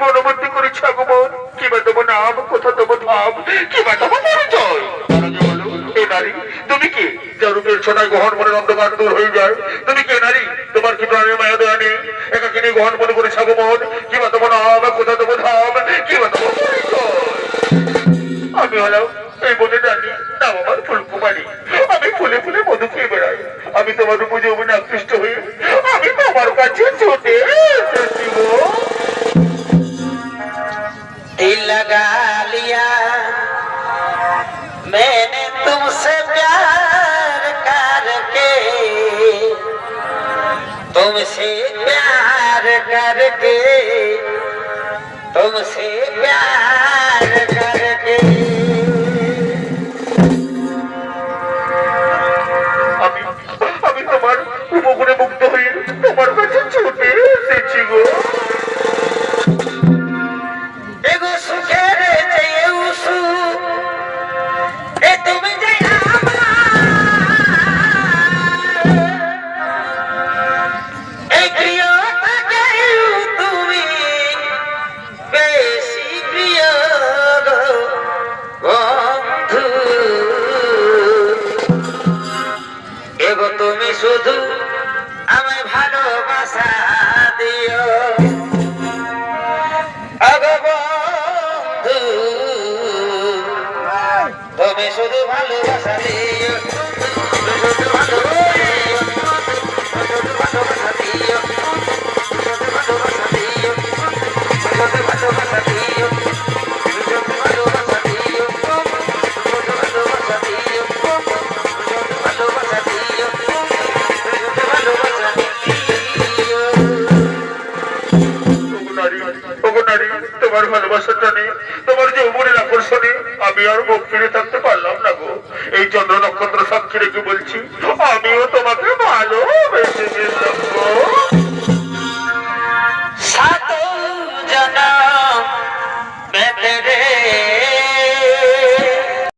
মনোবর্তী করেছি আগমন, কিবা দেবো নাম, কোথা দেবো ধাম, কিবা দেবো পরিচয়। বলো এ নারী তুমি কি, যার রূপের ছোটায় গহন মনের অন্ধকার দূর হয়ে যায়? তুমি কে নারী? তোমার কি প্রাণের মায়া দয়া নেই? একাকে নিয়ে গহন মনে করেছি আগমন, কিবা দেবো নাম, কোথা দেবো ধাম, কিবা দেবো পরিচয়। আমি হলাম এই বনে রানী, নাম আমার ফুলকুমারী। আমি ফুলে ফুলে মধু খেয়ে বেড়াই। আমি তোমার উপর যৌবনে আকৃষ্ট হয়ে আমি তোমার কাছে ছুটে এসেছি গো। दिल लगा लिया मैंने तुमसे प्यार करके, तुमसे प्यार करके, तुमसे प्यार करके। আমি তোমার উপগুণে মুগ্ধ হয়ে তোমার কাছে ছুটে এসেছি গো। एगो सुखेर जय उसु ए तुम जय ए प्रिय गयु तुमी बेशी प्रिय गो बंधु। एगो तुमी शुधु आमाय भालोबासा दियो তুমি শুধু ভালোবাসা দিও, শুধু ভালোবাসা দিও, শুধু ভালোবাসা দিও, শুধু ভালোবাসা দিও, শুধু ভালোবাসা দিও, শুধু ভালোবাসা দিও, শুধু ভালোবাসা দিও, শুধু ভালোবাসা দিও। ওগো নারী, তোমার ভালোবাসার টানে, তোমার যৌবনের আকর্ষণে আমি আর মুখ ফিরে থাকতে পারলাম না গো। এই চন্দ্র নক্ষত্র সাক্ষী রেখে বলছি, আমিও